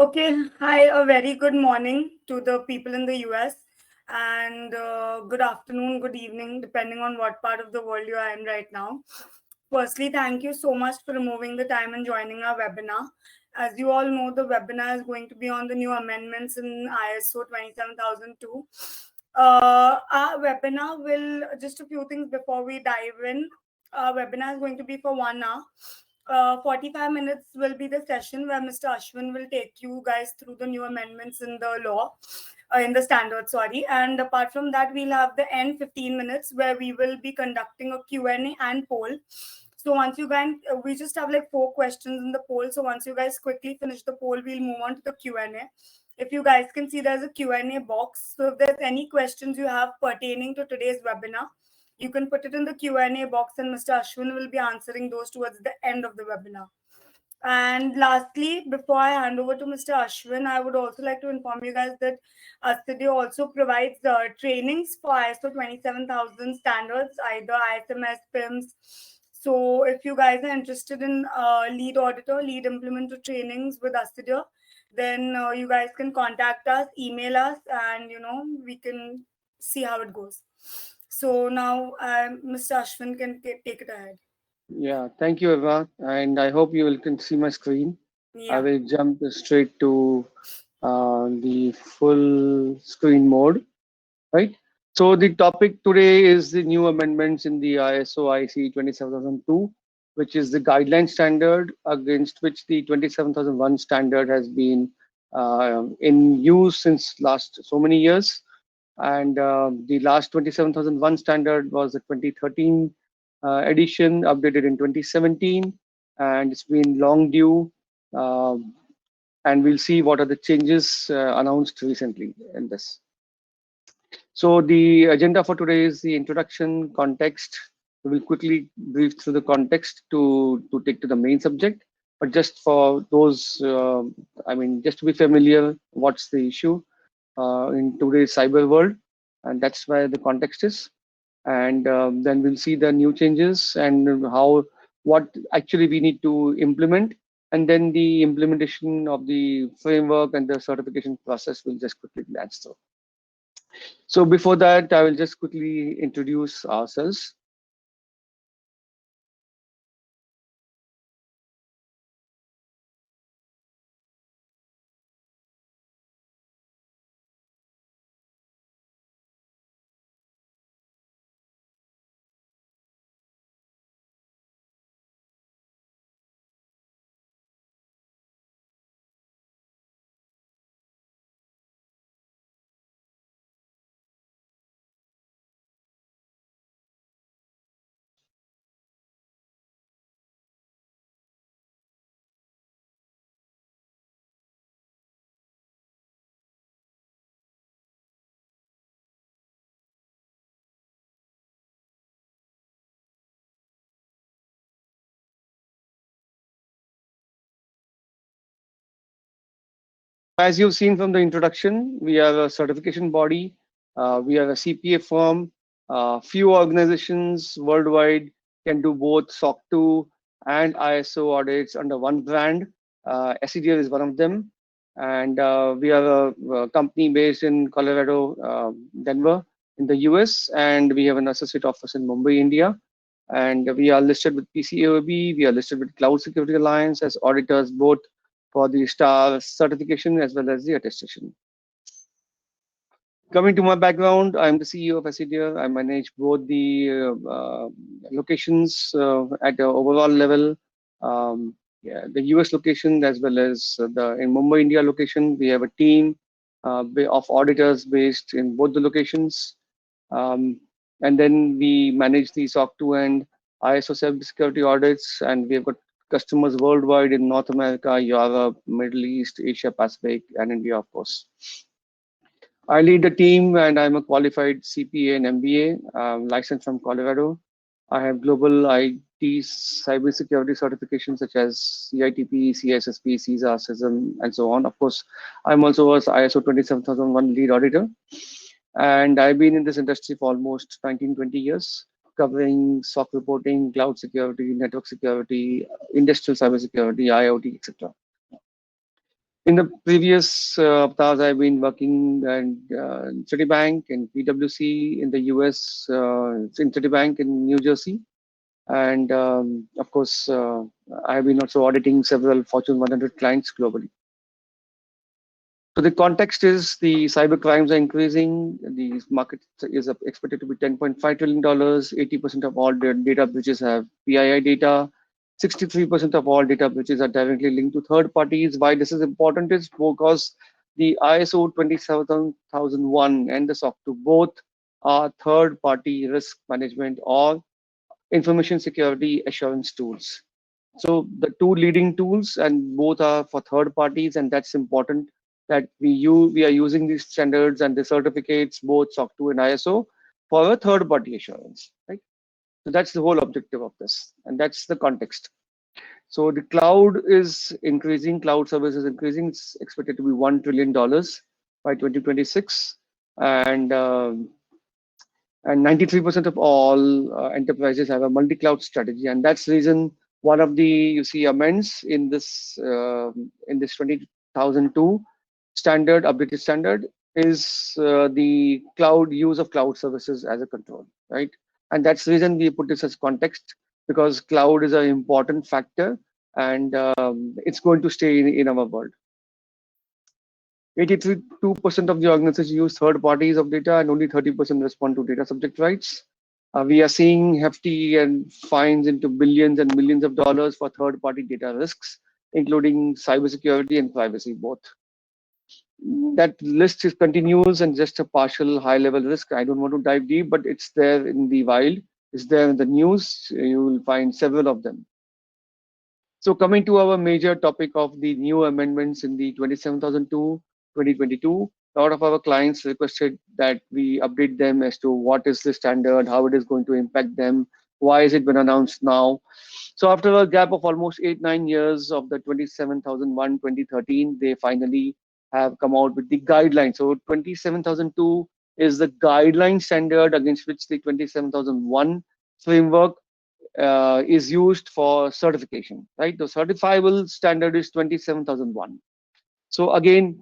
Okay, hi, a very good morning to the people in the US, and good afternoon, good evening, depending on what part of the world you are in right now. Firstly, thank you so much for removing the time and joining our webinar. As you all know, the webinar is going to be on the new amendments in ISO 27002. Our webinar will, just a few things before we dive in. Our webinar is going to be for 1 hour. 45 minutes will be the session where Mr. Ashwin will take you guys through the new amendments in the law, in the standard, sorry. And apart from that, we'll have the end 15 minutes where we will be conducting a Q&A and poll. So once you guys, we just have like 4 questions in the poll. So once you guys quickly finish the poll, we'll move on to the Q&A. If you guys can see, there's a Q&A box. So if there's any questions you have pertaining to today's webinar, you can put it in the Q&A box and Mr. Ashwin will be answering those towards the end of the webinar. And lastly, before I hand over to Mr. Ashwin, I would also like to inform you guys that Studio also provides trainings for ISO 27000 standards, either ISMS, PIMS. So if you guys are interested in lead auditor, lead implementer trainings with Studio, then you guys can contact us, email us, and we can see how it goes. So now Mr. Ashwin can take it ahead. Yeah, thank you, Eva, and I hope you will can see my screen. I Yeah. will jump straight to the full screen mode, right? So the topic today is the new amendments in the ISO IC 27002, which is the guideline standard against which the 27001 standard has been in use since last so many years. And the last 27001 standard was the 2013 edition, updated in 2017, and it's been long due. Um, and we'll see what are the changes announced recently in this. So the agenda for today is the introduction, context. We will quickly brief through the context to take to the main subject. But just for those, just to be familiar, what's the issue in today's cyber world, and that's where the context is. And then we'll see the new changes and what actually we need to implement, and then the implementation of the framework and the certification process will just quickly glance through. So before that, I will just quickly introduce ourselves. As you've seen from the introduction, we are a certification body. We are a CPA firm. Few organizations worldwide can do both SOC 2 and ISO audits under one brand. SCDL is one of them. And we are a company based in Colorado, Denver, in the US, and we have an associate office in Mumbai, India. And we are listed with PCAOB. We are listed with Cloud Security Alliance as auditors, both for the STAR certification as well as the attestation. Coming to my background, I'm the CEO of SCDL. I manage both the locations at the overall level. Yeah, the US location as well as the in Mumbai, India location. We have a team of auditors based in both the locations. Um, and then we manage the SOC 2 and ISO cybersecurity audits, and we have got customers worldwide in North America, Europe, Middle East, Asia Pacific, and India, of course. I lead the team, and I'm a qualified CPA and MBA, licensed from Colorado. I have global IT cybersecurity certifications such as CITP, CISSP, CISA, CISM, and so on. Of course, I'm also a ISO 27001 lead auditor. And I've been in this industry for almost 19, 20 years, covering SOC reporting, cloud security, network security, industrial cybersecurity, IoT, etc. In the previous avatars, I've been working in Citibank and PwC in the US, in Citibank in New Jersey, and of course, I've been also auditing several Fortune 100 clients globally. So the context is the cyber crimes are increasing. The market is expected to be $10.5 trillion. 80% of all the data breaches have PII data. 63% of all data breaches are directly linked to third parties. Why this is important is because the ISO 27001 and the SOC 2 both are third party risk management or information security assurance tools. So the two leading tools, and both are for third parties, and that's important that we are using these standards and the certificates, both SOC 2 and ISO, for a third party assurance, right? So that's the whole objective of this, and that's the context. So the cloud is increasing, cloud service is increasing. It's expected to be $1 trillion by 2026, and 93% of all enterprises have a multi-cloud strategy, and that's the reason one of the you see amends in this 20002 standard, updated standard, is the cloud use of cloud services as a control, right? And that's the reason we put this as context, because cloud is an important factor, and it's going to stay in our world. 82% of the organizations use third parties of data, and only 30% respond to data subject rights. We are seeing hefty and fines into billions and millions of dollars for third party data risks, including cybersecurity and privacy both. That list is continues and just a partial high level risk. I don't want to dive deep, but it's there in the wild, it's there in the news. You will find several of them. So coming to our major topic of the new amendments in the 27002 2022, a lot of our clients requested that we update them as to what is the standard, how it is going to impact them, why has it been announced now. So after a gap of almost 8-9 years of the 27001 2013, they finally have come out with the guidelines. So 27002 is the guideline standard against which the 27001 framework is used for certification, right? The certifiable standard is 27001. So again,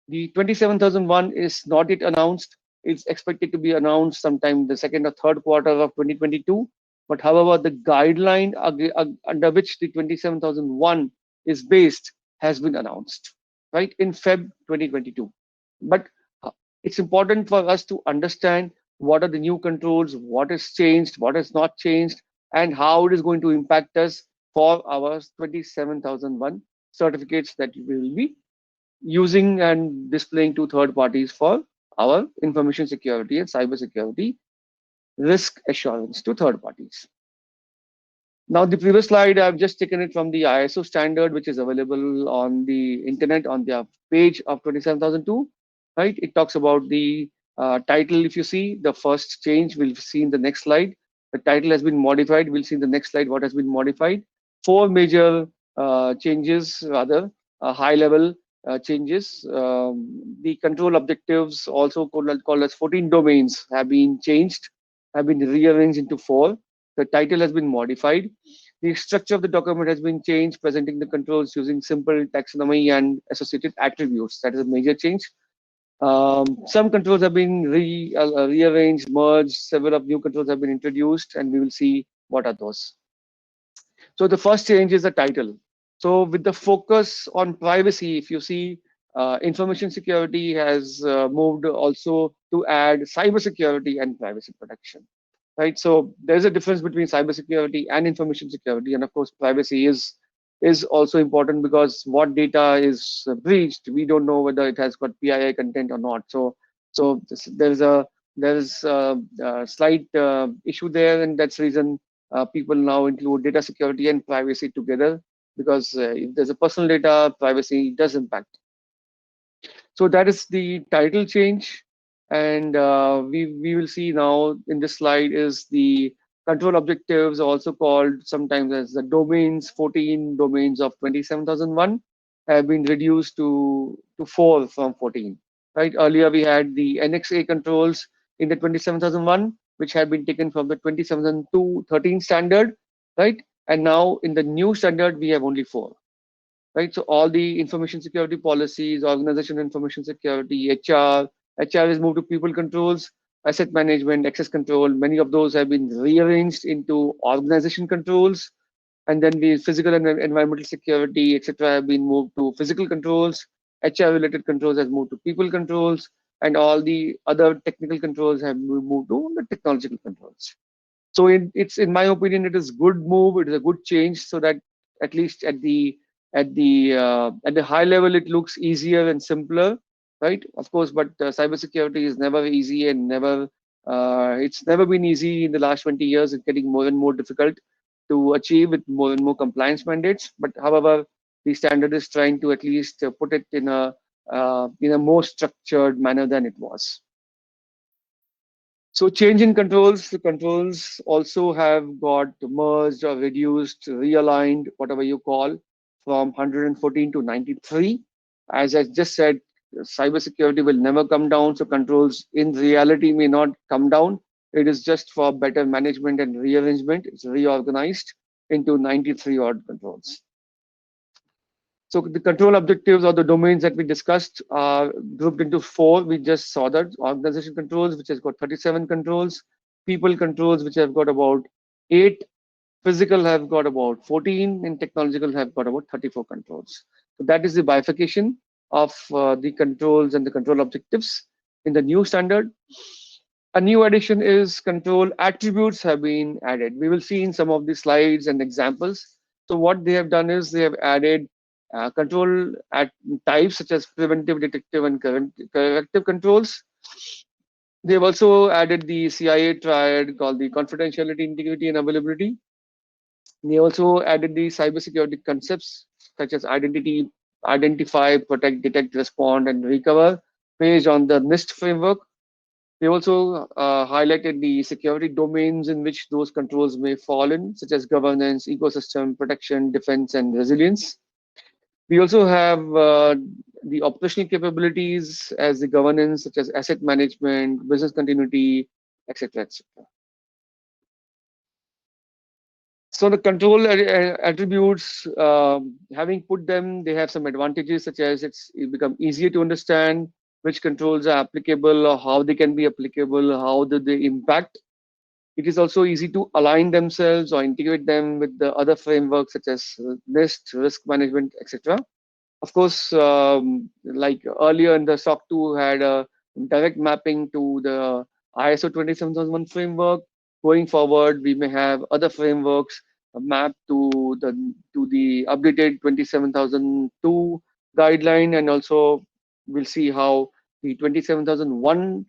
the 27001 is not yet announced. It's expected to be announced sometime the second or third quarter of 2022. But however, the guideline under which the 27001 is based has been announced, right, in Feb 2022. But it's important for us to understand what are the new controls, what has changed, what has not changed, and how it is going to impact us for our 27001 certificates that we will be using and displaying to third parties for our information security and cyber security risk assurance to third parties. Now, the previous slide, I've just taken it from the ISO standard, which is available on the internet on their page of 27002, right? It talks about the title. If you see the first change, we'll see in the next slide. The title has been modified. We'll see in the next slide what has been modified. Four major changes, rather high level changes. The control objectives, also called as 14 domains, have been changed, have been rearranged into four. The title has been modified. The structure of the document has been changed, presenting the controls using simple taxonomy and associated attributes. That is a major change. Some controls have been rearranged, merged. Several of new controls have been introduced, and we will see what are those. So the first change is the title. So with the focus on privacy, if you see, information security has moved also to add cybersecurity and privacy protection, right? So there's a difference between cybersecurity and information security, and of course, privacy is also important, because what data is breached, we don't know whether it has got PII content or not. So there's a slight issue there, and that's the reason people now include data security and privacy together, because if there's a personal data, privacy does impact. So that is the title change. And we will see now in this slide is the control objectives, also called sometimes as the domains. 14 domains of 27001 have been reduced to 4 from 14. Right, earlier we had the NXA controls in the 27001, which had been taken from the 27002 13 standard, right? And now in the new standard we have only 4. right? So all the information security policies, organization information security, HR is moved to people controls, asset management, access control. Many of those have been rearranged into organization controls, and then the physical and environmental security, etc., have been moved to physical controls. HR related controls has moved to people controls, and all the other technical controls have moved to the technological controls. So it's in my opinion, it is good move. It is a good change, so that at least at the high level, it looks easier and simpler, right? Of course, but cybersecurity is never easy and never. It's never been easy in the last 20 years. It's getting more and more difficult to achieve with more and more compliance mandates. But however, the standard is trying to at least put it in a more structured manner than it was. So change in controls, the controls also have got merged or reduced, realigned, whatever you call, from 114 to 93. As I just said, cybersecurity will never come down, so controls in reality may not come down. It is just for better management and rearrangement. It's reorganized into 93 odd controls. So the control objectives or the domains that we discussed are grouped into four. We just saw that organization controls, which has got 37 controls, people controls, which have got about 8, physical have got about 14, and technological have got about 34 controls. So that is the bifurcation of the controls and the control objectives in the new standard. A new addition is control attributes have been added. We will see in some of the slides and examples. So what they have done is they have added control at types such as preventive, detective, and corrective controls. They have also added the CIA triad called the confidentiality, integrity, and availability. They also added the cybersecurity concepts such as identity, identify, protect, detect, respond, and recover based on the NIST framework. They also highlighted the security domains in which those controls may fall in, such as governance, ecosystem, protection, defense, and resilience. We also have the operational capabilities as the governance, such as asset management, business continuity, etc., etc. So the control attributes, having put them, they have some advantages such as it become easier to understand which controls are applicable or how they can be applicable, how do they impact. It is also easy to align themselves or integrate them with the other frameworks such as NIST, risk management, etc. Of course, like earlier in the SOC 2 had a direct mapping to the ISO 27001 framework. Going forward, we may have other frameworks mapped to the updated 27002 guideline, and also we'll see how the 27001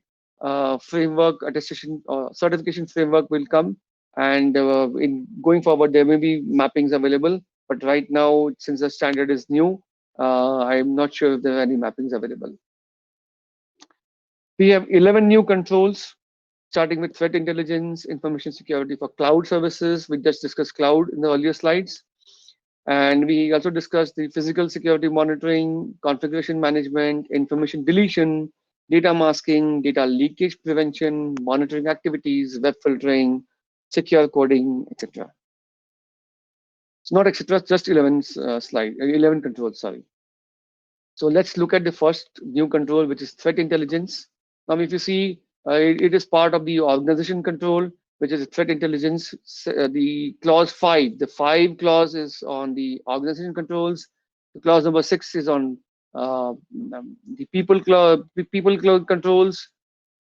framework attestation or certification framework will come. And in going forward, there may be mappings available. But right now, since the standard is new, I'm not sure if there are any mappings available. We have 11 new controls, starting with threat intelligence, information security for cloud services. We just discussed cloud in the earlier slides. And we also discussed the physical security monitoring, configuration management, information deletion, data masking, data leakage prevention, monitoring activities, web filtering, secure coding, etc. It's not etc. Just 11 11 controls. Sorry. So let's look at the first new control, which is threat intelligence. Now, if you see, it is part of the organization control, which is threat intelligence. The clause 5, the 5 clause is on the organization controls. The clause number 6 is on the people controls.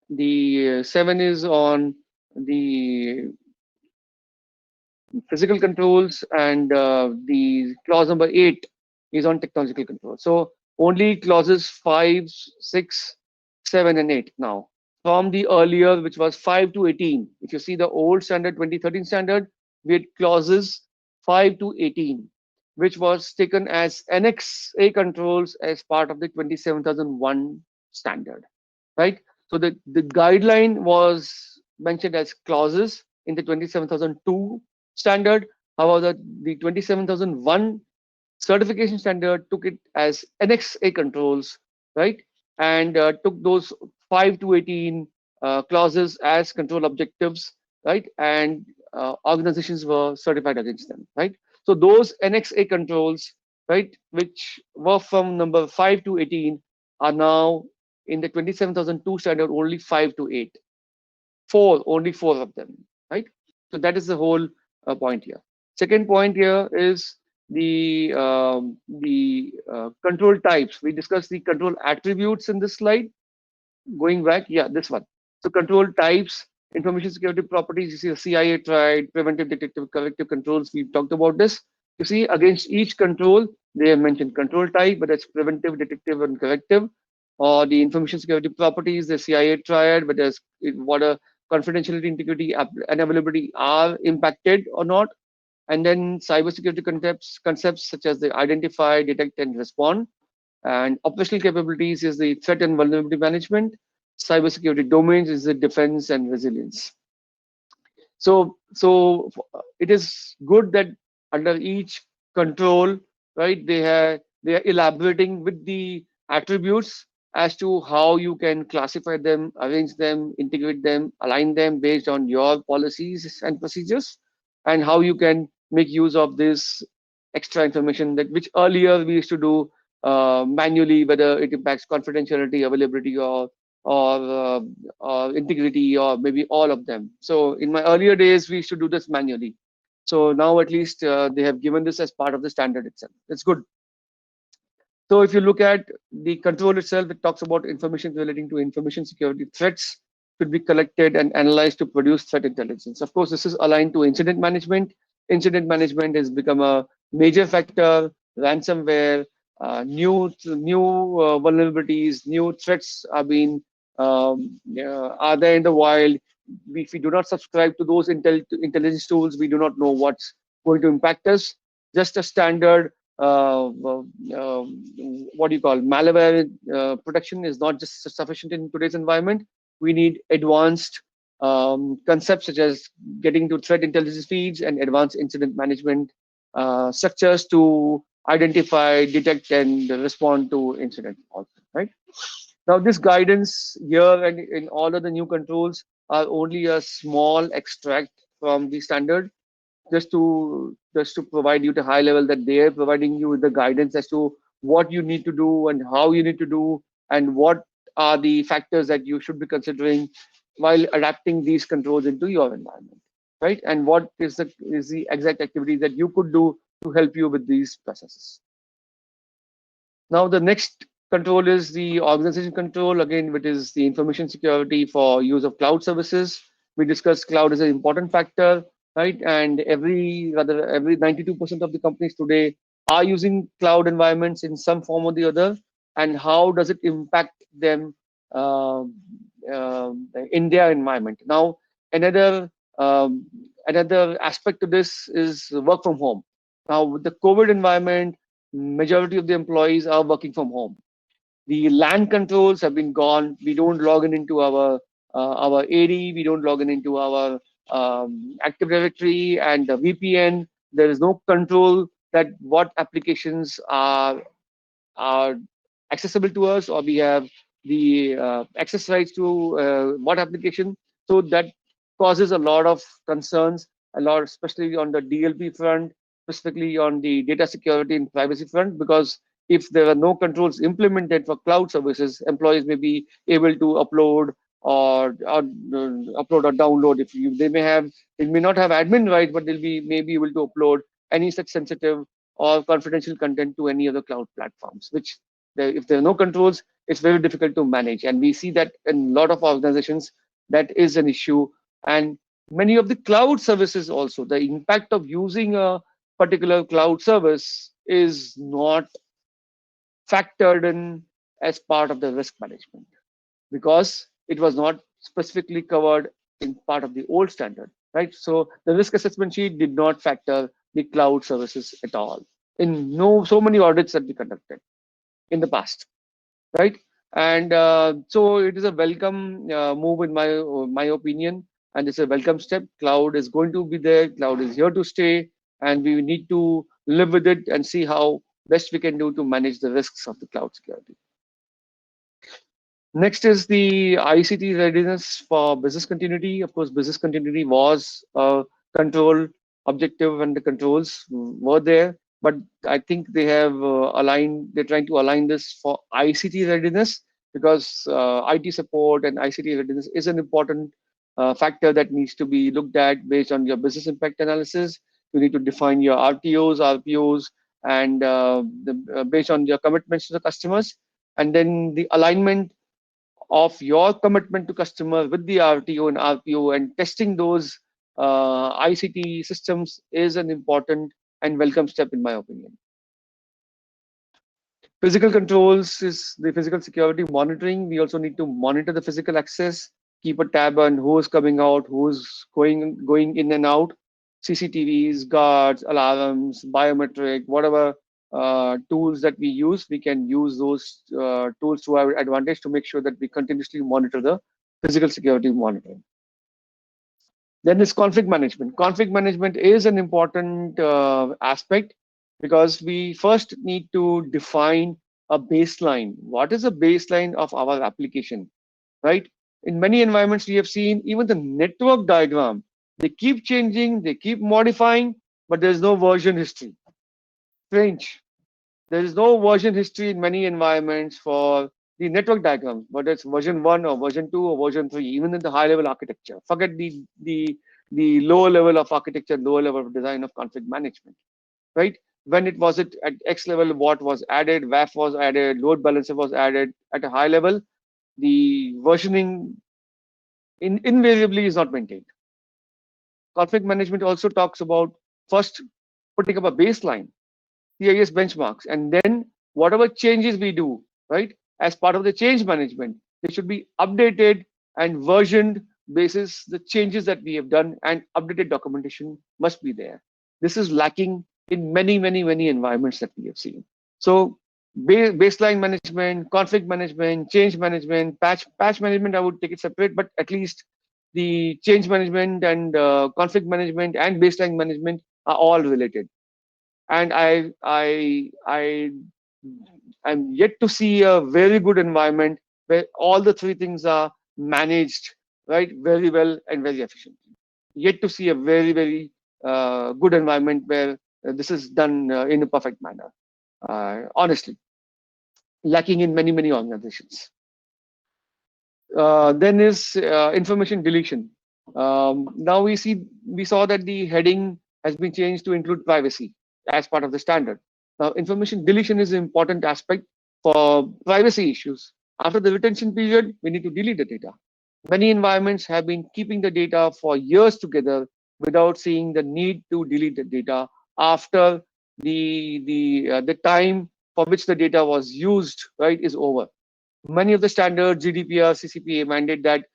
The 7 is on the physical controls, and the clause number 8 is on technological control. So only clauses 5, 6, 7, and 8 now. From the earlier, which was 5 to 18. If you see the old standard, 2013 standard, we had clauses 5 to 18, which was taken as Annex A controls as part of the 27001 standard, right? So the guideline was mentioned as clauses in the 27002 standard. However, the 27001 certification standard took it as Annex A controls, right? And took those 5 to 18 clauses as control objectives, right? And organizations were certified against them, right? So those Annex A controls right, which were from number 5 to 18, are now in the 27,002 standard only 5 to 8. Only four of them, right? So that is the whole point here. Second point here is the control types. We discussed the control attributes in this slide. Going back, yeah, this one. So control types, information security properties. You see the CIA tried, preventive, detective, corrective controls. We've talked about this. You see, against each control, they have mentioned control type, whether it's preventive, detective, and corrective, or the information security properties, the CIA triad, whether it's what a confidentiality, integrity, and availability are impacted or not. And then cybersecurity concepts such as the identify, detect, and respond. And operational capabilities is the threat and vulnerability management. Cybersecurity domains is the defense and resilience. So it is good that under each control, right, they are elaborating with the attributes as to how you can classify them, arrange them, integrate them, align them based on your policies and procedures, and how you can make use of this extra information that which earlier we used to do manually, whether it impacts confidentiality, availability, or integrity, or maybe all of them. So in my earlier days, we used to do this manually. So now at least they have given this as part of the standard itself. It's good. So if you look at the control itself, it talks about information relating to information security threats should be collected and analyzed to produce threat intelligence. Of course, this is aligned to incident management. Incident management has become a major factor. Ransomware, new vulnerabilities, new threats are there in the wild. If we do not subscribe to those intelligence tools, we do not know what's going to impact us. Just a standard what do you call malware protection is not just sufficient in today's environment. We need advanced concepts such as getting to threat intelligence feeds and advanced incident management structures to identify, detect, and respond to incidents. Also, right now, this guidance here and in all of the new controls are only a small extract from the standard, just to provide you the high level that they are providing you with the guidance as to what you need to do and how you need to do, and what are the factors that you should be considering while adapting these controls into your environment, right? And what is the exact activity that you could do to help you with these processes. Now, the next control is the organization control, again, which is the information security for use of cloud services. We discussed cloud is an important factor, right? And every 92% of the companies today are using cloud environments in some form or the other. And how does it impact them in their environment? Now, another um, another aspect to this is work from home. Now, with the COVID environment, majority of the employees are working from home. The LAN controls have been gone. We don't log in into our AD. We don't log in into our Active Directory and the VPN. There is no control that what applications are accessible to us, or we have the access rights to what application. So that causes a lot of concerns, a lot, especially on the DLP front, specifically on the data security and privacy front, because if there are no controls implemented for cloud services, employees may be able to upload or download. If you, they may not have admin rights, but they'll be maybe able to upload any such sensitive or confidential content to any other cloud platforms, which if there are no controls, it's very difficult to manage. And we see that in a lot of organizations, that is an issue. And many of the cloud services also, the impact of using a particular cloud service is not factored in as part of the risk management, because it was not specifically covered in part of the old standard, right? So the risk assessment sheet did not factor the cloud services at all in no so many audits that we conducted in the past, right? And so it is a welcome move in my opinion, and it's a welcome step. Cloud is going to be there. Cloud is here to stay, and we need to live with it and see how best we can do to manage the risks of the cloud security. Next is the ICT readiness for business continuity. Of course, business continuity was a control objective, and the controls were there. but I think they have aligned. They're trying to align this for ICT readiness, because IT support and ICT readiness is an important factor that needs to be looked at based on your business impact analysis. You need to define your RTOs, RPOs, and based on your commitments to the customers, and then the alignment of your commitment to customer with the RTO and RPO, and testing those ICT systems is an important and welcome step, in my opinion. Physical controls is the physical security monitoring. We also need to monitor the physical access, keep a tab on who's coming out, who's going in and out. CCTVs, guards, alarms, biometric, whatever tools that we use, we can use those tools to our advantage to make sure that we continuously monitor the physical security monitoring. Then there's conflict management. Conflict management is an important aspect, because we first need to define a baseline. What is the baseline of our application, right? In many environments, we have seen even the network diagram. They keep changing, they keep modifying, but there's no version history. Strange. There is no version history in many environments for the network diagram, whether it's version 1 or version 2 or version 3, even in the high level architecture. Forget the lower level of architecture, lower level of design of conflict management, right? When it was at X level, what was added, WAF was added, load balancer was added. At a high level, the versioning invariably is not maintained. Conflict management also talks about first putting up a baseline, CIS benchmarks, and then whatever changes we do, right, as part of the change management, they should be updated and versioned basis the changes that we have done, and updated documentation must be there. This is lacking in many environments that we have seen. So baseline management, conflict management, change management, patch management, I would take it separate, but at least the change management and conflict management and baseline management are all related. And I'm yet to see a very good environment where all the three things are managed right very well and very efficiently. Yet to see a very good environment where this is done in a perfect manner. Honestly, lacking in many organizations. Then is information deletion. Now we saw that the heading has been changed to include privacy as part of the standard. Now, information deletion is an important aspect for privacy issues. After the retention period, we need to delete the data. Many environments have been keeping the data for years together without seeing the need to delete the data after the time for which the data was used, right, is over. Many of the standards, GDPR, CCPA mandate that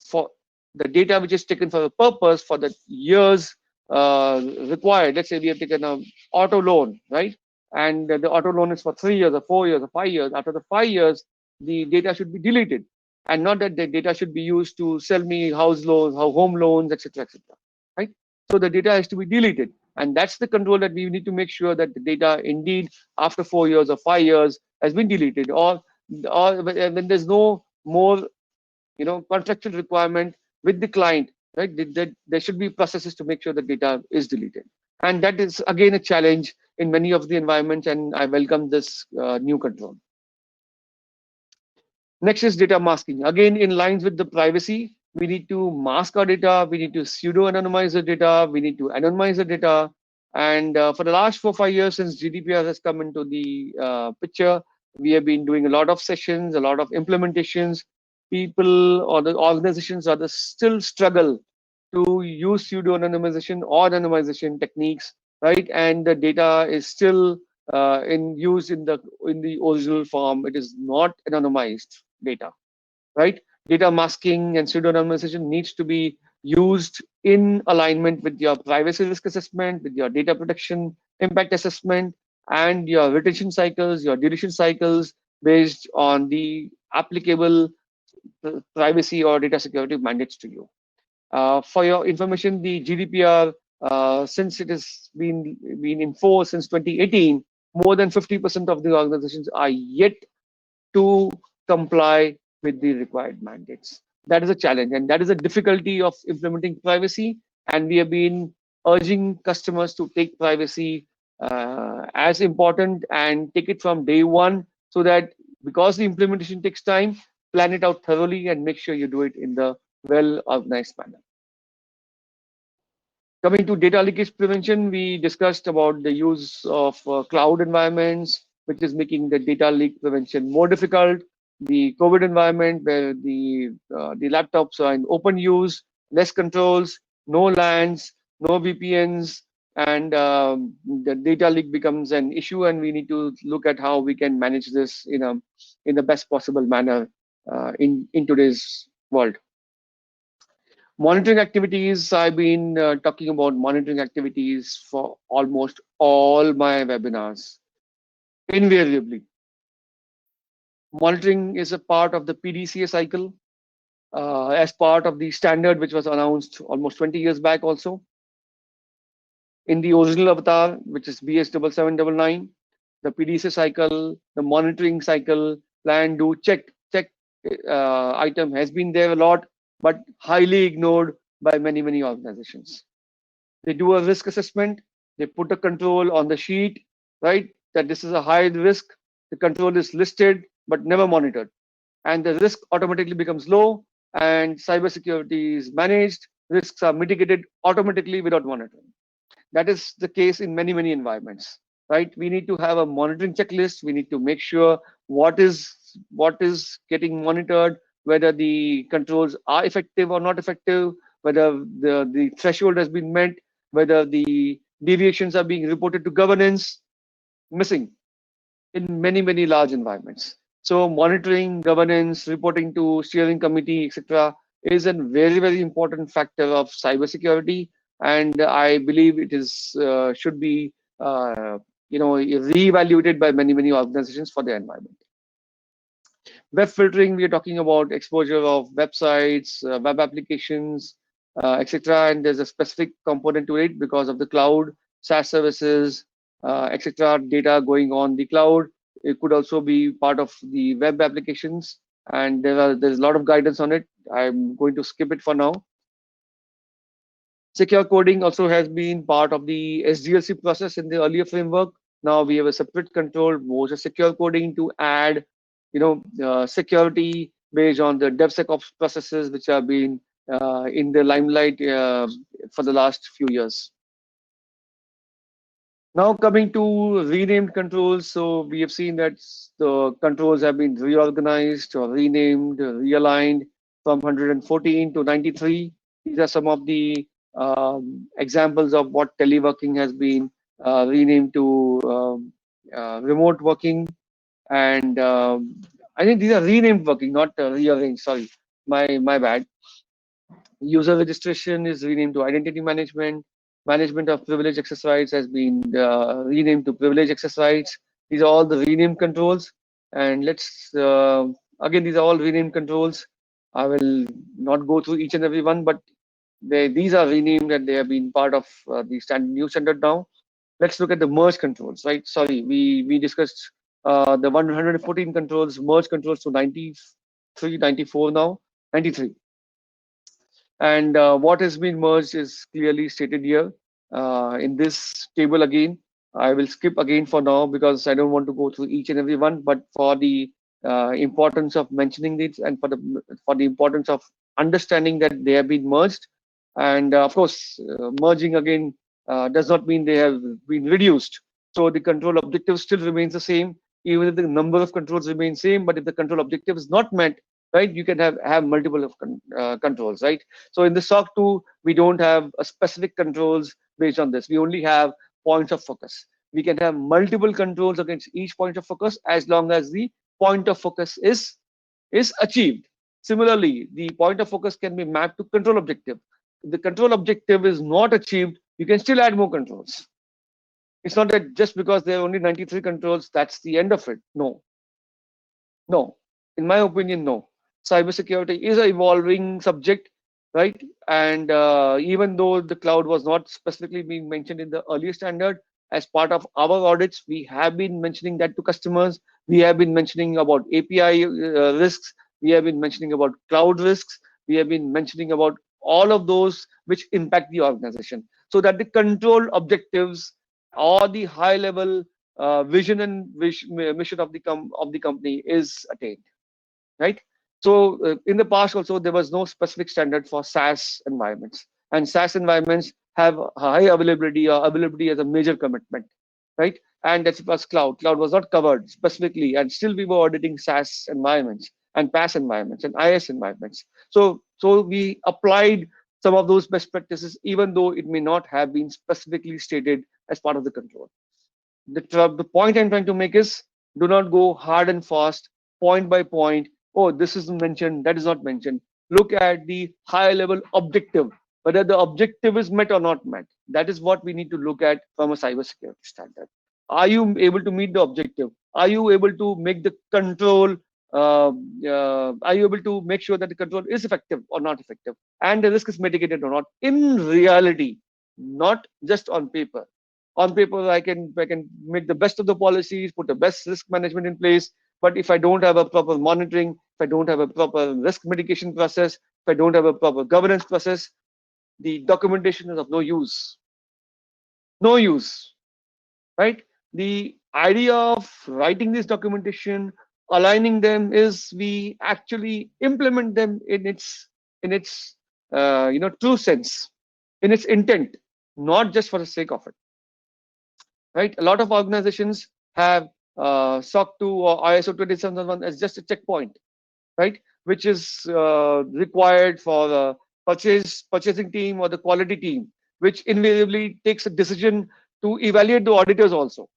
for the data which is taken for the purpose for the years required. Let's say we have taken an auto loan, right? And the auto loan is for 3 years or 4 years or 5 years. After the 5 years, the data should be deleted, and not that the data should be used to sell me house loans, home loans, etc., etc. Right? So the data has to be deleted, and that's the control that we need to make sure that the data indeed after 4 years or 5 years has been deleted, or when there's no more contractual requirement with the client, right, that there should be processes to make sure the data is deleted. And that is again a challenge in many of the environments, and I welcome this new control. Next is data masking. Again, in lines with the privacy, we need to mask our data, we need to pseudo-anonymize the data, we need to anonymize the data. And for the last 4 5 years since GDPR has come into the picture, we have been doing a lot of sessions, a lot of implementations. People or the organizations rather still struggle to use pseudo-anonymization or anonymization techniques, right? And the data is still in use in the original form. It is not anonymized data, right? Data masking and pseudo-anonymization needs to be used in alignment with your privacy risk assessment, with your data protection impact assessment, and your retention cycles, your deletion cycles based on the applicable privacy or data security mandates to you. For your information, the GDPR, since it has been in force since 2018, more than 50% of the organizations are yet to comply with the required mandates. That is a challenge, and that is a difficulty of implementing privacy. And we have been urging customers to take privacy as important and take it from day one, so that because the implementation takes time, plan it out thoroughly and make sure you do it in the well organized manner. Coming to data leakage prevention, we discussed about the use of cloud environments, which is making the data leak prevention more difficult. The COVID environment, where the laptops are in open use, less controls, no LANs, no VPNs, and the data leak becomes an issue. And we need to look at how we can manage this in the best possible manner in today's world. Monitoring activities, I've been talking about monitoring activities for almost all my webinars. Invariably, monitoring is a part of the PDCA cycle, as part of the standard which was announced almost 20 years back also. In the original avatar, which is BS7799, the PDCA cycle, the monitoring cycle, plan, do, check item has been there a lot, but highly ignored by many organizations. They do a risk assessment, they put a control on the sheet, right? That this is a high risk, the control is listed but never monitored. And the risk automatically becomes low, and cybersecurity is managed, risks are mitigated automatically without monitoring. That is the case in many environments, right? We need to have a monitoring checklist. We need to make sure what is getting monitored, whether the controls are effective or not effective, whether the threshold has been met, whether the deviations are being reported to governance. Missing in many large environments. So monitoring, governance, reporting to steering committee, etc., is a very important factor of cybersecurity, and I believe it is should be reevaluated by many organizations for their environment. Web filtering, we are talking about exposure of websites, web applications, etc. And there's a specific component to it because of the cloud, SaaS services, etc. Data going on the cloud. It could also be part of the web applications, and there's a lot of guidance on it. I'm going to skip it for now. Secure coding also has been part of the SDLC process in the earlier framework. Now we have a separate control, more secure coding to add, security based on the DevSecOps processes, which have been in the limelight for the last few years. Now coming to renamed controls, so we have seen that the controls have been reorganized or renamed, realigned from 114 to 93. These are some of the examples of what teleworking has been renamed to remote working, and I think these are renamed working, not rearranged. Sorry, my bad. User registration is renamed to identity management. Management of privilege access rights has been renamed to privilege access rights. These are all the renamed controls. And let's, again, these are all renamed controls. I will not go through each and every one, but these are renamed and they have been part of the new standard now. Let's look at the merge controls, right? Sorry, we discussed the 114 controls, merge controls to 93, 94 now, 93. And what has been merged is clearly stated here in this table again. I will skip again for now because I don't want to go through each and every one, but for the importance of mentioning this and for the importance of understanding that they have been merged. And of course, merging again does not mean they have been reduced. So the control objective still remains the same, even if the number of controls remain same. But if the control objective is not met, right, you can have multiple of controls, right? So in the SOC 2, we don't have a specific controls based on this. We only have points of focus. We can have multiple controls against each point of focus as long as the point of focus is achieved. Similarly, the point of focus can be mapped to control objective. If the control objective is not achieved, you can still add more controls. It's not that just because there are only 93 controls, that's the end of it. No, in my opinion, no. Cybersecurity is an evolving subject, right? And even though the cloud was not specifically being mentioned in the earlier standard, as part of our audits, we have been mentioning that to customers. We have been mentioning about API risks. We have been mentioning about cloud risks. We have been mentioning about all of those which impact the organization, so that the control objectives or the high level vision and mission of the company is attained, right? So in the past also there was no specific standard for SaaS environments, and SaaS environments have high availability or availability as a major commitment, right? And that's plus cloud. Cloud was not covered specifically, and still we were auditing SaaS environments and PaaS environments and IS environments. So we applied some of those best practices, even though it may not have been specifically stated as part of the control. The point I'm trying to make is, do not go hard and fast, point by point. Oh, this is mentioned, that is not mentioned. Look at the high level objective, whether the objective is met or not met. That is what we need to look at from a cybersecurity standard. Are you able to meet the objective? Are you able to make the control? Are you able to make sure that the control is effective or not effective, and the risk is mitigated or not in reality, not just on paper? On paper, I can make the best of the policies, put the best risk management in place, but if I don't have a proper monitoring, if I don't have a proper risk mitigation process, if I don't have a proper governance process, the documentation is of no use. No use, right? The idea of writing this documentation, aligning them, is we actually implement them in its true sense, in its intent, not just for the sake of it, right? A lot of organizations have SOC 2 or ISO 27001 as just a checkpoint, right? Which is required for the purchasing team or the quality team, which invariably takes a decision to evaluate the auditors also,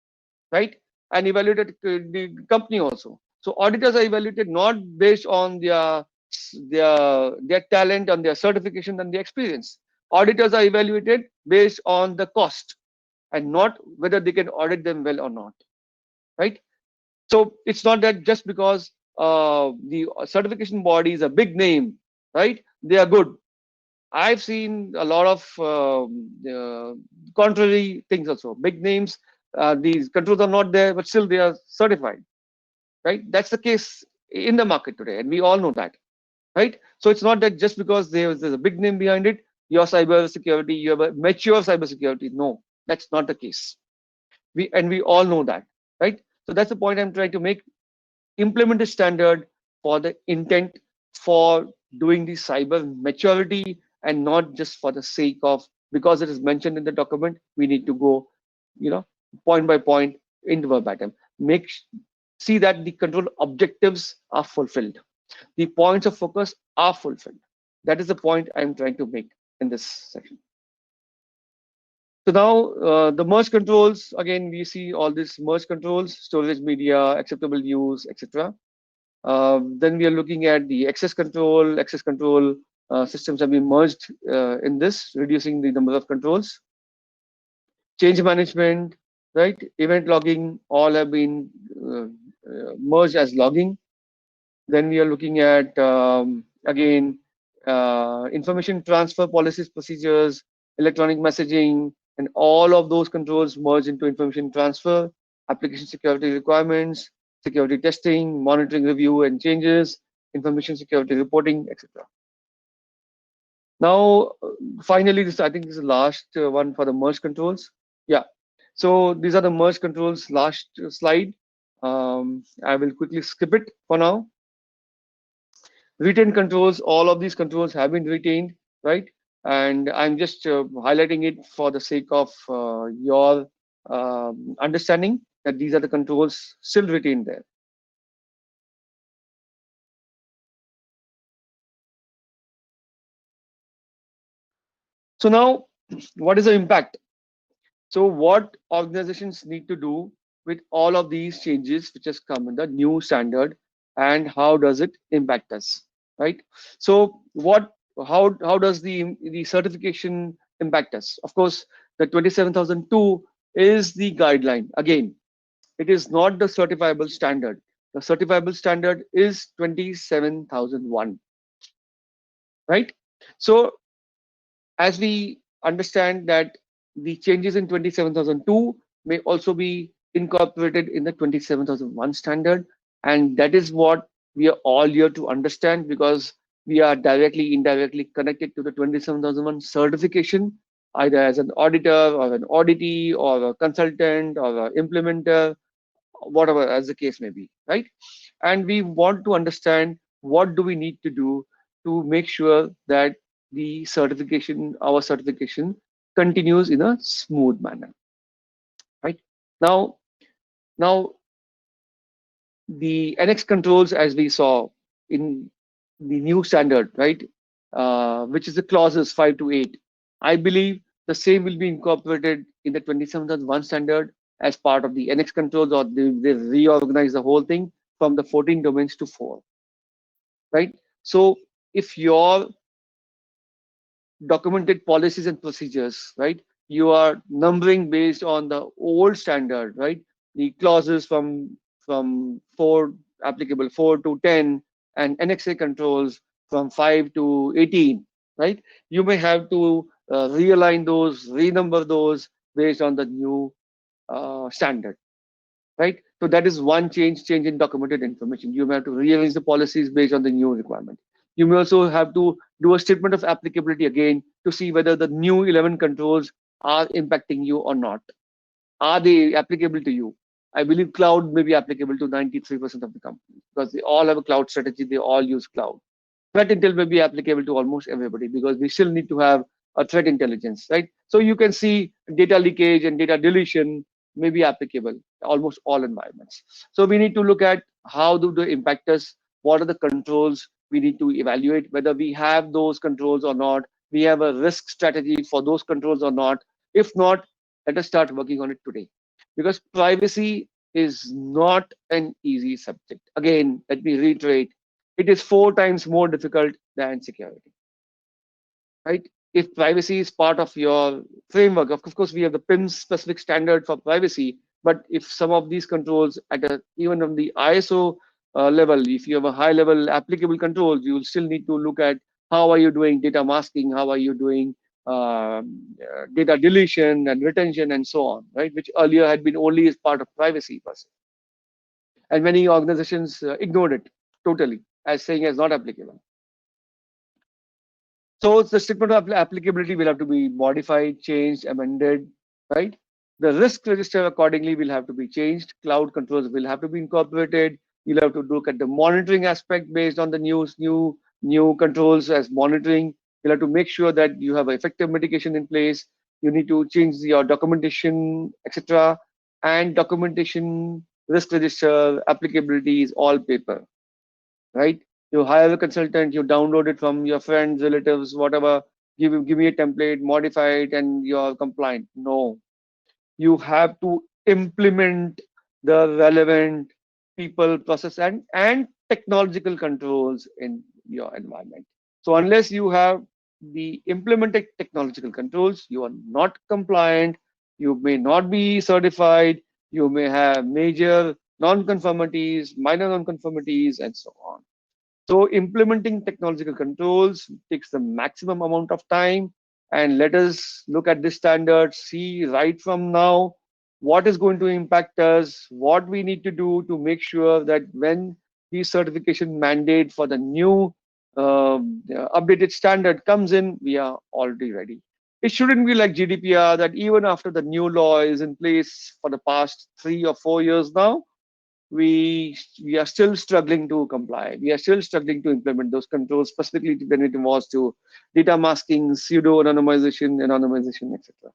right? And evaluate the company also. So auditors are evaluated not based on their talent, on their certification, and their experience. Auditors are evaluated based on the cost, and not whether they can audit them well or not, right? So it's not that just because the certification body is a big name, right, they are good. I've seen a lot of contrary things also. Big names, these controls are not there, but still they are certified, right? That's the case in the market today, and we all know that, right? So it's not that just because there's a big name behind it, your cyber security, you have a mature cyber security. No, that's not the case. We all know that, right? So that's the point I'm trying to make. Implement a standard for the intent, for doing the cyber maturity, and not just for the sake of, because it is mentioned in the document, we need to go, you know point by point, into verbatim. See that the control objectives are fulfilled, the points of focus are fulfilled. That is the point I'm trying to make in this section. So now the merge controls, again, we see all these merge controls: storage, media, acceptable use, etc. Then we are looking at the access control. Access control systems have been merged in this, reducing the number of controls. Change management, right? Event logging, all have been merged as logging. Then we are looking at, again, information transfer policies, procedures, electronic messaging, and all of those controls merge into information transfer, application security requirements, security testing, monitoring, review, and changes, information security reporting, etc. Now, finally, I think this is the last one for the merge controls. Yeah. So these are the merge controls. Last slide. I will quickly skip it for now. Retained controls, all of these controls have been retained, right? And I'm just highlighting it for the sake of your understanding that these are the controls still retained there. So now, what is the impact? So what organizations need to do with all of these changes which has come in the new standard, and how does it impact us, right? So how does the certification impact us? Of course, the 27002 is the guideline. Again, it is not the certifiable standard. The certifiable standard is 27001, right? So as we understand that the changes in 27002 may also be incorporated in the 27001 standard, and that is what we are all here to understand, because we are directly indirectly connected to the 27001 certification. either as an auditor or an auditee or a consultant or an implementer, whatever as the case may be, right? And we want to understand what do we need to do to make sure that our certification continues in a smooth manner, right? Now, now the NX controls, as we saw in the new standard, right, which is the clauses 5 to 8. I believe the same will be incorporated in the 27.1 standard as part of the NX controls, or they reorganize the whole thing from the 14 domains to 4, right? So if your documented policies and procedures, right? You are numbering based on the old standard, right? The clauses from 4 applicable 4 to 10 and NXA controls from 5 to 18, right? You may have to realign those, renumber those based on the new standard, right? So that is one change in documented information. You may have to rearrange the policies based on the new requirement. You may also have to do a statement of applicability again to see whether the new 11 controls are impacting you or not. Are they applicable to you? I believe cloud may be applicable to 93% of the companies because they all have a cloud strategy. They all use cloud. Threat intel may be applicable to almost everybody because we still need to have a threat intelligence, right? So you can see data leakage and data deletion may be applicable almost all environments. So we need to look at how do they impact us, what are the controls we need to evaluate, whether we have those controls or not, we have a risk strategy for those controls or not. If not, let us start working on it today, because privacy is not an easy subject. Again, let me reiterate, it is 4 times more difficult than security, right? If privacy is part of your framework, of course, we have the PIM specific standard for privacy, but if some of these controls at a, even on the ISO level, if you have a high level applicable controls, you will still need to look at how are you doing data masking, how are you doing data deletion and retention and so on, right? Which earlier had been only as part of privacy per se. And many organizations ignored it totally as saying as not applicable. So the statement of applicability will have to be modified, changed, amended, right? The risk register accordingly will have to be changed. Cloud controls will have to be incorporated. You'll have to look at the monitoring aspect based on the new controls as monitoring. You'll have to make sure that you have effective mitigation in place. You need to change your documentation, etc. And documentation, risk register, applicability is all paper, right? You hire a consultant, you download it from your friends, relatives, whatever. Give me a template, modify it, and you're compliant. No, you have to implement the relevant people, process, and technological controls in your environment. So unless you have the implemented technological controls, you are not compliant. You may not be certified. You may have major non-conformities, minor non-conformities, and so on. So implementing technological controls takes the maximum amount of time. And let us look at this standard, see right from now what is going to impact us, what we need to do to make sure that when the certification mandate for the new updated standard comes in, we are already ready. It shouldn't be like GDPR that even after the new law is in place for the past 3 or 4 years now, we are still struggling to comply. We are still struggling to implement those controls, specifically when it was to data masking, pseudo anonymization, etc.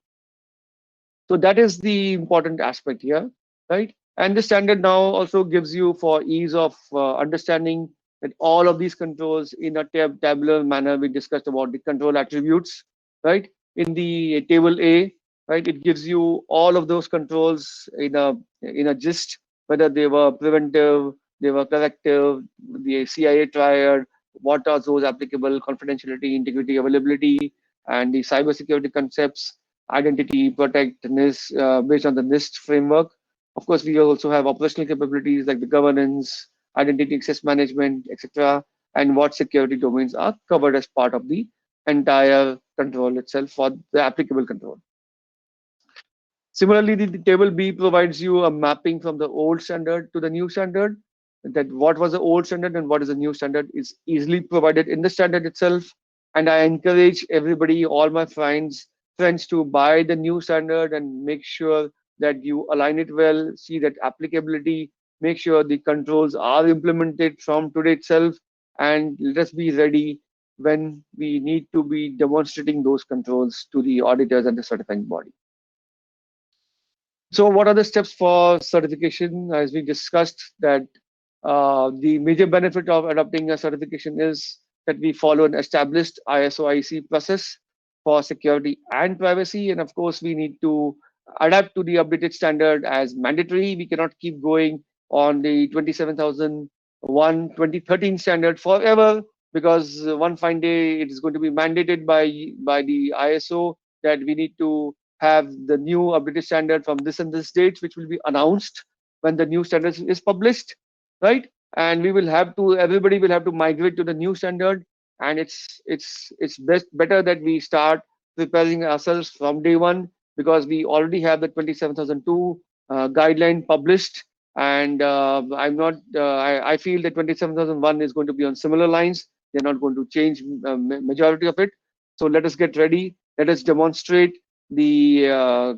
So that is the important aspect here, right? And the standard now also gives you, for ease of understanding, that all of these controls in a tabular manner. We discussed about the control attributes, right? In the table A, right, it gives you all of those controls in a gist, whether they were preventive, they were corrective, the CIA triad, what are those applicable, confidentiality, integrity, availability, and the cybersecurity concepts, identity, protect, NIST, based on the NIST framework. Of course, we also have operational capabilities like the governance, identity access management, etc., and what security domains are covered as part of the entire control itself for the applicable control. Similarly, the table B provides you a mapping from the old standard to the new standard. That what was the old standard and what is the new standard is easily provided in the standard itself. And I encourage everybody, all my friends, friends to buy the new standard and make sure that you align it well, see that applicability, make sure the controls are implemented from today itself, and let us be ready when we need to be demonstrating those controls to the auditors and the certifying body. So what are the steps for certification? As we discussed that the major benefit of adopting a certification is that we follow an established ISO/IEC process for security and privacy. And of course, we need to adapt to the updated standard as mandatory. We cannot keep going on the 27001 2013 standard forever, because one fine day it is going to be mandated by the ISO that we need to have the new updated standard from this and this date, which will be announced when the new standard is published, right? And we will have to, everybody will have to migrate to the new standard, and it's best better that we start preparing ourselves from day one, because we already have the 27002 guideline published. And I feel that 27001 is going to be on similar lines. They're not going to change majority of it. So let us get ready, let us demonstrate the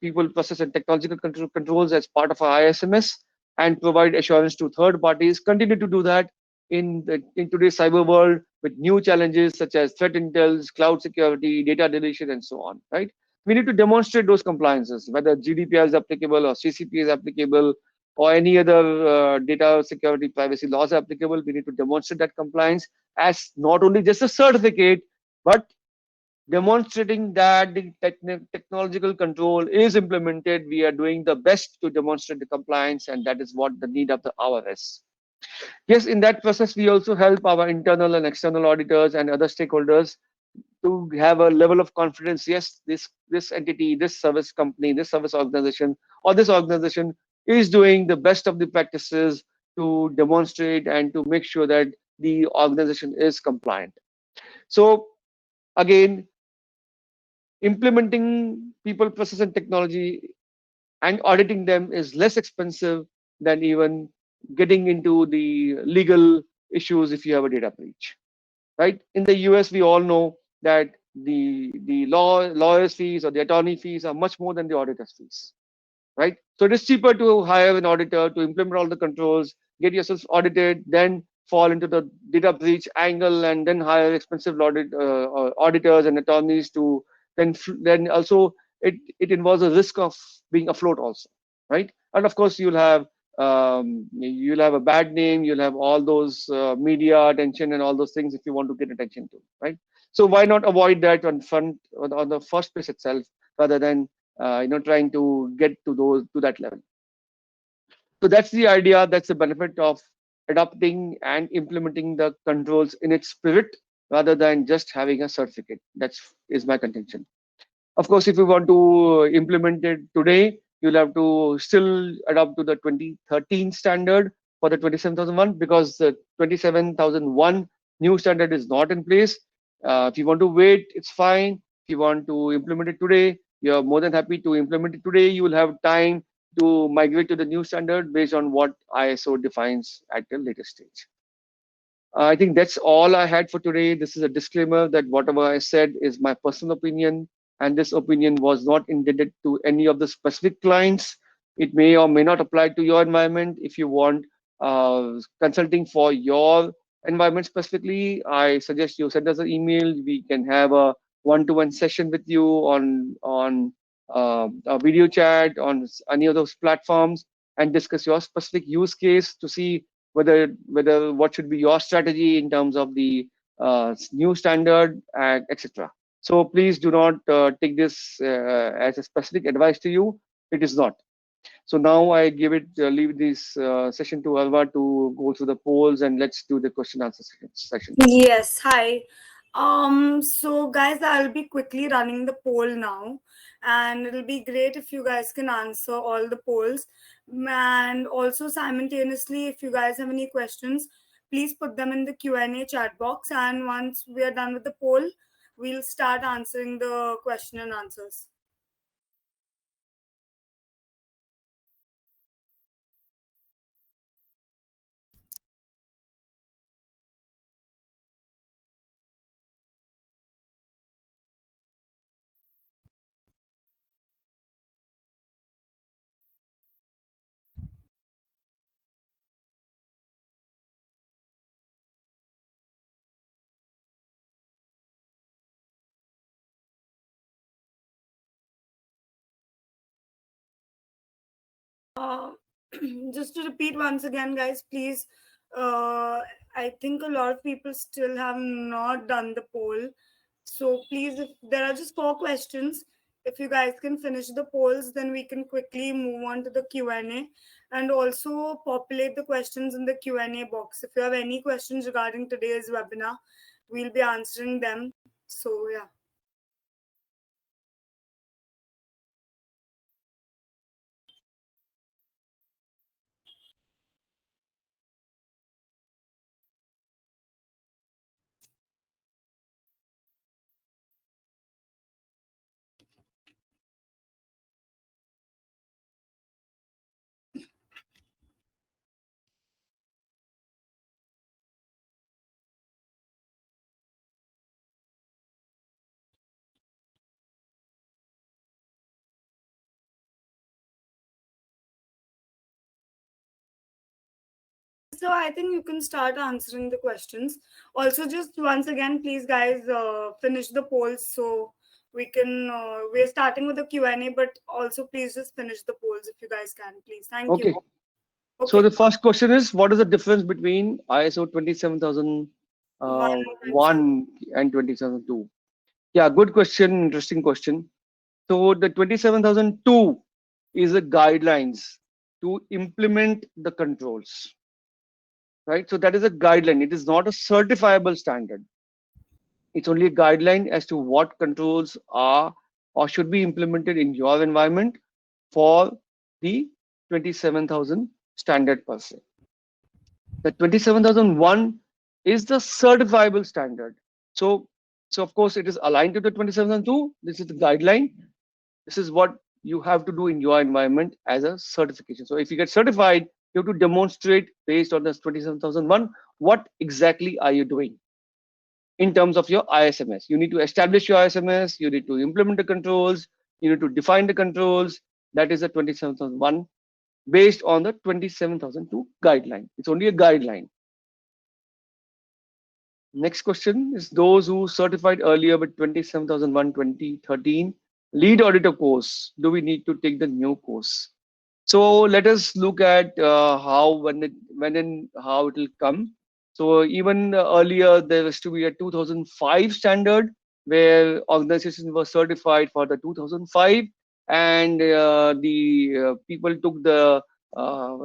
people, process, and technological controls as part of our ISMS, and provide assurance to third parties. Continue to do that in today's cyber world with new challenges such as threat intel, cloud security, data deletion, and so on. Right? We need to demonstrate those compliances, whether GDPR is applicable or CCP is applicable, or any other data security privacy laws are applicable. We need to demonstrate that compliance as not only just a certificate, but demonstrating that the technological control is implemented. We are doing the best to demonstrate the compliance, and that is what the need of the hour is. Yes, in that process, we also help our internal and external auditors and other stakeholders to have a level of confidence. Yes, this entity, this service company, this service organization, or this organization is doing the best of the practices to demonstrate and to make sure that the organization is compliant. So again, implementing people, process, and technology and auditing them is less expensive than even getting into the legal issues if you have a data breach. Right? In the US, we all know that the lawyers' fees or the attorney fees are much more than the auditor's fees, right? So it is cheaper to hire an auditor to implement all the controls, get yourself audited, then fall into the data breach angle, and then hire expensive auditors and attorneys to then also it involves a risk of being afloat also, right? And of course you'll have a bad name, you'll have all those media attention and all those things if you want to get attention to, right? So why not avoid that on the first place itself, rather than trying to get to those to that level. So that's the idea, that's the benefit of adopting and implementing the controls in its spirit, rather than just having a certificate. That's is my contention. Of course, if you want to implement it today, you'll have to still adopt to the 2013 standard for the 27001, because the 27001 new standard is not in place. If you want to wait, it's fine. If you want to implement it today, you're more than happy to implement it today. You will have time to migrate to the new standard based on what ISO defines at a later stage. I think that's all I had for today. This is a disclaimer that whatever I said is my personal opinion, and this opinion was not intended to any of the specific clients. It may or may not apply to your environment. If you want consulting for your environment specifically, I suggest you send us an email. We can have a one-to-one session with you on a video chat on any of those platforms, and discuss your specific use case to see whether what should be your strategy in terms of the new standard, etc. So please do not take this as a specific advice to you. It is not. So now I leave this session to Alva to go through the polls, and let's do the question answer sessions. Yes, hi. So guys, I'll be quickly running the poll now, and it'll be great if you guys can answer all the polls. And also simultaneously, if you guys have any questions, please put them in the Q&A chat box. And once we are done with the poll, we'll start answering the question and answers. Uh, just to repeat once again, guys, please. Uh, I think a lot of people still have not done the poll. So please, if there are just four questions, if you guys can finish the polls, then we can quickly move on to the Q&A and also populate the questions in the Q&A box. If you have any questions regarding today's webinar, we'll be answering them. So yeah. So I think you can start answering the questions. Also, just once again, please, guys, finish the polls so we can. We're starting with the Q&A, but also please just finish the polls if you guys can, please. Thank you. Okay. So Okay, the first question is, what is the difference between ISO 27001 one and two. and 27002? Yeah, good question. Interesting question. So the 27002 is the guidelines to implement the controls, right? So that is a guideline. It is not a certifiable standard. It's only a guideline as to what controls are or should be implemented in your environment for the 27,000 standard per se. The 27,001 is the certifiable standard. So, so of course, it is aligned to the 27,002. This is the guideline. This is what you have to do in your environment as a certification. So if you get certified, you have to demonstrate based on this 27,001 what exactly are you doing in terms of your ISMS. You need to establish your ISMS, you need to implement the controls, you need to define the controls. That is the 27,001 based on the 27,002 guideline. It's only a guideline. Next question is, those who certified earlier with 27,001 2013 lead auditor course, do we need to take the new course? So let us look at how when and how it will come. So even earlier there was to be a 2005 standard where organizations were certified for the 2005, and the people took the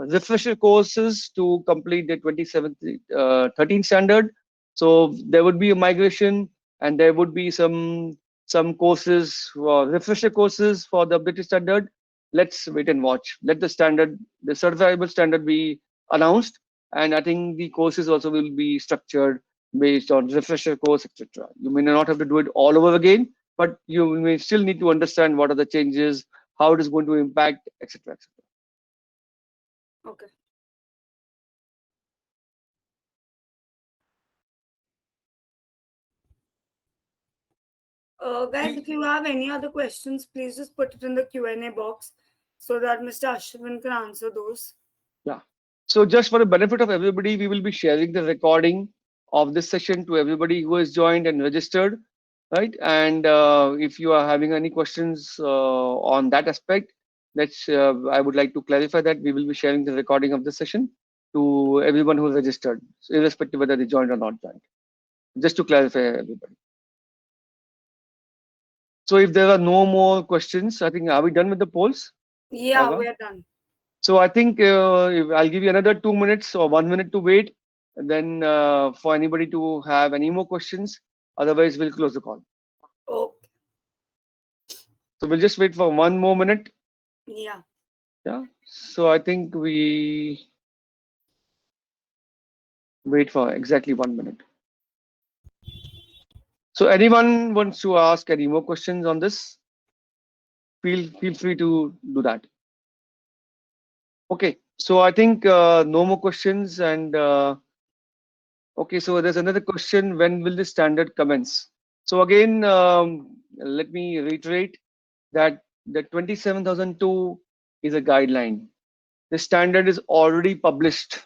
refresher courses to complete the 2013 standard. So there would be a migration, and there would be some courses, refresher courses for the updated standard. Let's wait and watch. Let the standard, the certifiable standard be announced, and I think the courses also will be structured based on refresher course, etc. You may not have to do it all over again, but you may still need to understand what are the changes, how it is going to impact, etc., etc. Okay. Guys, if you have any other questions, please just put it in the Q&A box so that Mr. Ashwin can answer those. Yeah. So just for the benefit of everybody, we will be sharing the recording of this session to everybody who has joined and registered, right? And if you are having any questions on that aspect, I would like to clarify that we will be sharing the recording of this session to everyone who registered, irrespective whether they joined or not joined. Just to clarify everybody. So if there are no more questions, I think, are we done with the polls, Yeah, Eva? we're done. So I think I'll give you another 2 minutes or 1 minute to wait, and then for anybody to have any more questions. Otherwise, we'll close the call. Oh, So we'll just wait for one more minute. yeah. Yeah. So I think we wait for exactly 1 minute. So anyone wants to ask any more questions on this? Feel free to do that. Okay. So I think no more questions, and okay, so there's another question. When will the standard commence? So again, let me reiterate that the 27,002 is a guideline. The standard is already published,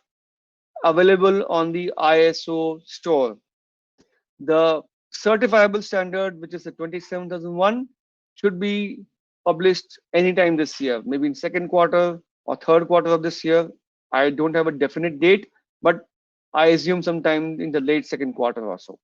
available on the ISO store. The certifiable standard, which is the 27,001, should be published anytime this year, maybe in second quarter or third quarter of this year. I don't have a definite date, but I assume sometime in the late second quarter or so.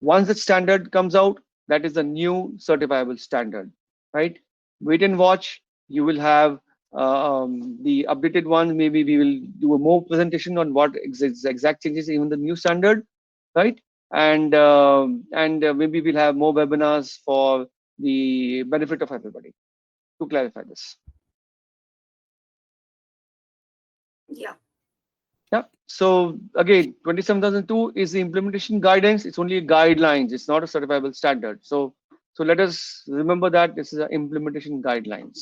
Once the standard comes out, that is the new certifiable standard, right? Wait and watch. You will have the updated one. Maybe we will do a more presentation on what exact changes, even the new standard, right? And maybe we'll have more webinars for the benefit of everybody to clarify this. Yeah. Yeah. So again, 27002 is the implementation guidance. It's only guidelines. It's not a certifiable standard. So let us remember that this is an implementation guidelines.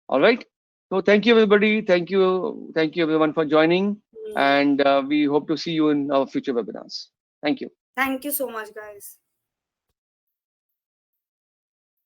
All right. So thank you everybody. Thank you everyone for joining, Mm. and we hope to see you in our future webinars. Thank you. Thank you so much, guys.